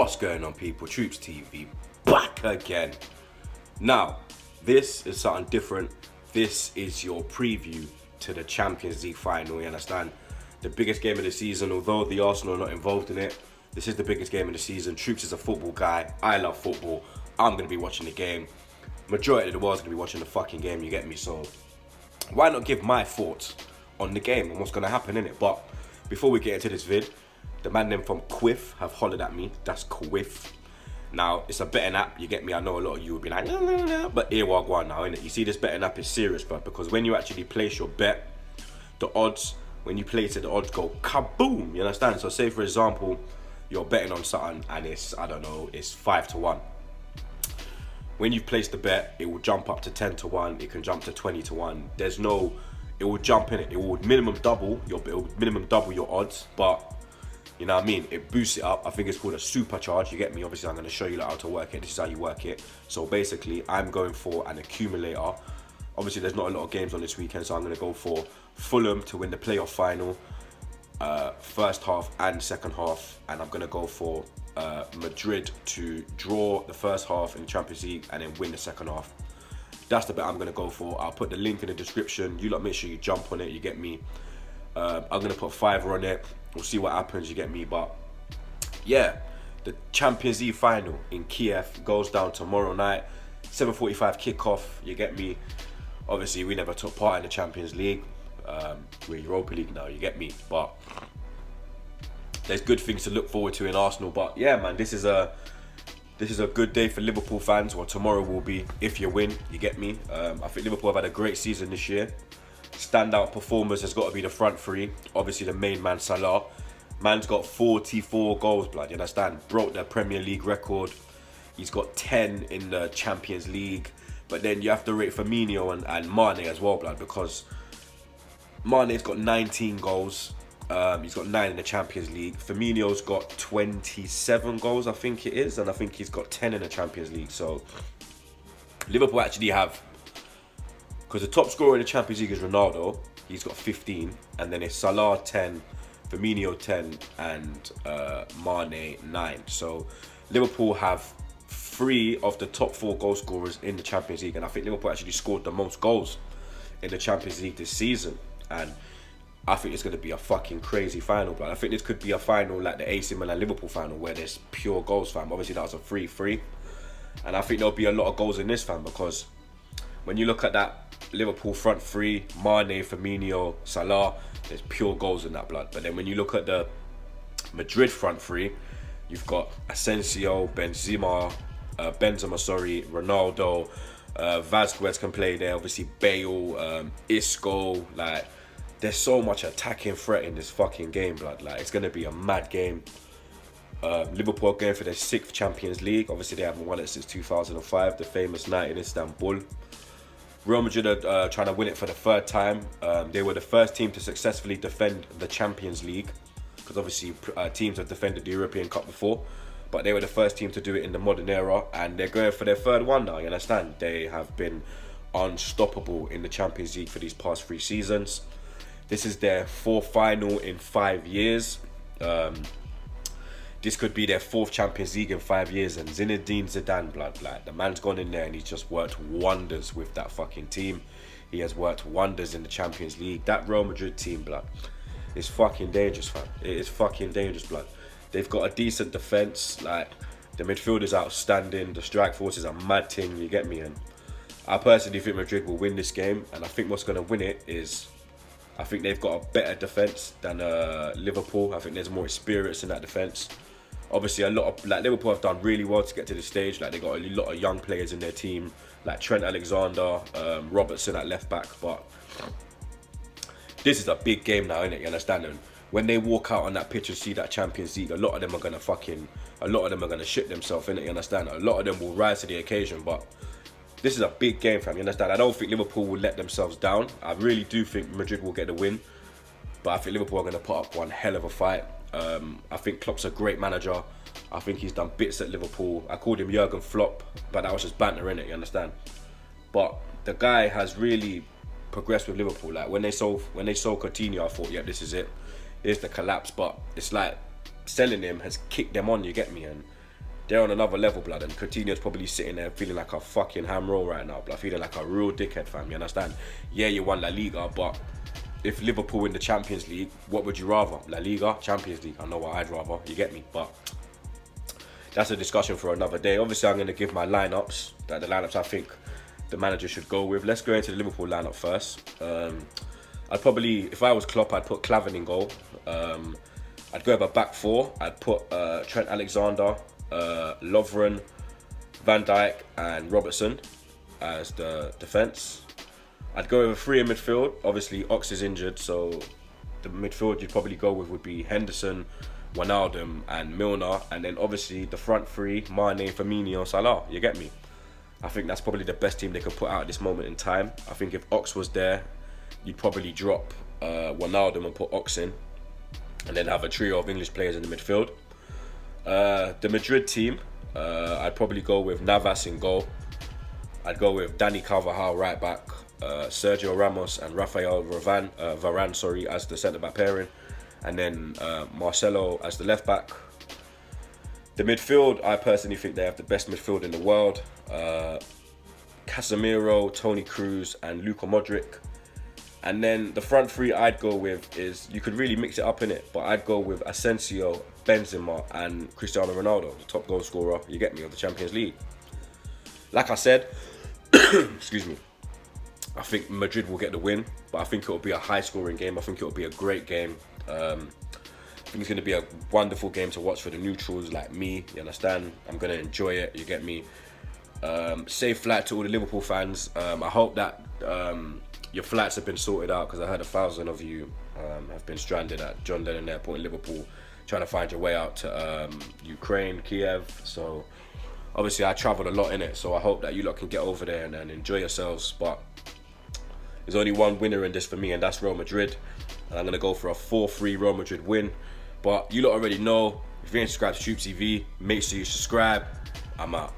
What's going on, people? Troops TV back again. Now, this is something different. This is your preview to the Champions League final, you understand? The biggest game of the season, although the Arsenal are not involved in it. This is the biggest game of the season. Troops is a football guy. I love football. I'm going to be watching the game. Majority of the world's going to be watching the fucking game, you get me? So, why not give my thoughts on the game and what's going to happen in it? But before we get into this vid, the man them from Kwiff have hollered at me. That's Kwiff. Now, it's a betting app, you get me? I know a lot of you will be like, nah. But here we go now, innit? You see, this betting app is serious, bro, because when you actually place your bet, the odds, when you place it, the odds go kaboom, you understand? So say, for example, you're betting on something and it's, I don't know, it's 5-1. When you've placed the bet, it will jump up to 10-1, it can jump to 20-1. There's no, it will jump in it. It will minimum double your odds, but you know what I mean? It boosts it up. I think it's called a supercharge. You get me? Obviously, I'm going to show you how to work it. This is how you work it. So basically, I'm going for an accumulator. Obviously, there's not a lot of games on this weekend, so I'm going to go for Fulham to win the playoff final, first half and second half. And I'm going to go for Madrid to draw the first half in the Champions League and then win the second half. That's the bet I'm going to go for. I'll put the link in the description. You lot make sure you jump on it. You get me? I'm going to put $5 on it. We'll see what happens, you get me? But yeah, the Champions League final in Kyiv goes down tomorrow night, 7:45 kickoff, you get me? Obviously, we never took part in the Champions League. We're Europa League now, you get me? But there's good things to look forward to in Arsenal. But yeah, man, this is a good day for Liverpool fans. Well, tomorrow will be if you win, you get me? I think Liverpool have had a great season this year. Standout performers has got to be the front three. Obviously, the main man, Salah. Man's got 44 goals, blood. You understand? Broke the Premier League record. He's got 10 in the Champions League. But then you have to rate Firmino and Mane as well, blood, because Mane's got 19 goals. He's got 9 in the Champions League. Firmino's got 27 goals, I think it is. And I think he's got 10 in the Champions League. So, Liverpool actually have... Because the top scorer in the Champions League is Ronaldo. He's got 15. And then it's Salah 10, Firmino 10, and Mane 9. So Liverpool have 3 of the top 4 goal scorers in the Champions League. And I think Liverpool actually scored the most goals in the Champions League this season. And I think it's going to be a fucking crazy final, but I think this could be a final like the A.F.C. Liverpool final where there's pure goals, fam. Obviously, that was a 3-3. And I think there'll be a lot of goals in this, fam, because when you look at that Liverpool front three, Mane, Firmino, Salah, there's pure goals in that, blood. But then when you look at the Madrid front three, you've got Asensio, Benzema, Ronaldo, Vasquez can play there, obviously Bale, Isco. Like, there's so much attacking threat in this fucking game, blood. Like, it's going to be a mad game. Liverpool are going for their 6th Champions League. Obviously, they haven't won it since 2005, the famous night in Istanbul. Real Madrid are trying to win it for the 3rd time. They were the first team to successfully defend the Champions League, because obviously teams have defended the European Cup before, but they were the first team to do it in the modern era, and they're going for their 3rd one now, you understand? They have been unstoppable in the Champions League for these past 3 seasons. This is their 4th final in 5 years. This could be their 4th Champions League in 5 years, and Zinedine Zidane, blood, like, the man's gone in there and he's just worked wonders with that fucking team. He has worked wonders in the Champions League. That Real Madrid team, blood, is fucking dangerous, fam. It is fucking dangerous, blood. They've got a decent defence, like, the midfield is outstanding, the strike force is a mad thing, you get me? And I personally think Madrid will win this game, and I think what's going to win it is, I think they've got a better defence than Liverpool. I think there's more experience in that defence. Obviously, a lot of, like, Liverpool have done really well to get to this stage. Like, they got a lot of young players in their team, like Trent Alexander, Robertson at left back. But this is a big game now, innit? You understand? And when they walk out on that pitch and see that Champions League, a lot of them are gonna shit themselves, innit? You understand? A lot of them will rise to the occasion. But this is a big game, fam. You understand? I don't think Liverpool will let themselves down. I really do think Madrid will get the win, but I think Liverpool are gonna put up one hell of a fight. I think Klopp's a great manager. I think he's done bits at Liverpool. I called him Jurgen Flop, but that was just banter, innit? You understand? But the guy has really progressed with Liverpool. Like, when they sold Coutinho, I thought, yeah, this is it. Here's the collapse. But it's like selling him has kicked them on, you get me? And they're on another level, blood. And Coutinho's probably sitting there feeling like a fucking ham roll right now, blood. Feeling like a real dickhead, fam. You understand? Yeah, you won La Liga, but if Liverpool win the Champions League, what would you rather? La Liga, Champions League? I know what I'd rather. You get me? But that's a discussion for another day. Obviously, I'm going to give my lineups, the lineups I think the manager should go with. Let's go into the Liverpool lineup first. I'd probably, if I was Klopp, I'd put Klavan in goal. I'd go with a back four. I'd put Trent Alexander, Lovren, Van Dijk and Robertson as the defence. I'd go with a three in midfield. Obviously, Ox is injured, so the midfield you'd probably go with would be Henderson, Wijnaldum and Milner. And then obviously the front three, Mane, Firmino, Salah. You get me? I think that's probably the best team they could put out at this moment in time. I think if Ox was there, you'd probably drop Wijnaldum and put Ox in. And then have a trio of English players in the midfield. The Madrid team, I'd probably go with Navas in goal. I'd go with Dani Carvajal right back, Sergio Ramos and Rafael Varane as the centre-back pairing. And then Marcelo as the left-back. The midfield, I personally think they have the best midfield in the world. Casemiro, Toni Kroos and Luka Modric. And then the front three I'd go with is, you could really mix it up in it, but I'd go with Asensio, Benzema and Cristiano Ronaldo, the top goal scorer, you get me, of the Champions League. Like I said, excuse me, I think Madrid will get the win, but I think it'll be a high scoring game. I think it'll be a great game. I think it's going to be a wonderful game to watch for the neutrals like me, you understand? I'm going to enjoy it, you get me? Safe flight to all the Liverpool fans. I hope that your flights have been sorted out, because I heard 1,000 of you have been stranded at John Lennon Airport in Liverpool trying to find your way out to Ukraine, Kiev. So obviously I travel a lot in it, so I hope that you lot can get over there and enjoy yourselves. But there's only one winner in this for me, and that's Real Madrid. And I'm going to go for a 4-3 Real Madrid win. But you lot already know, if you ain't subscribed to Troop TV, make sure you subscribe. I'm out.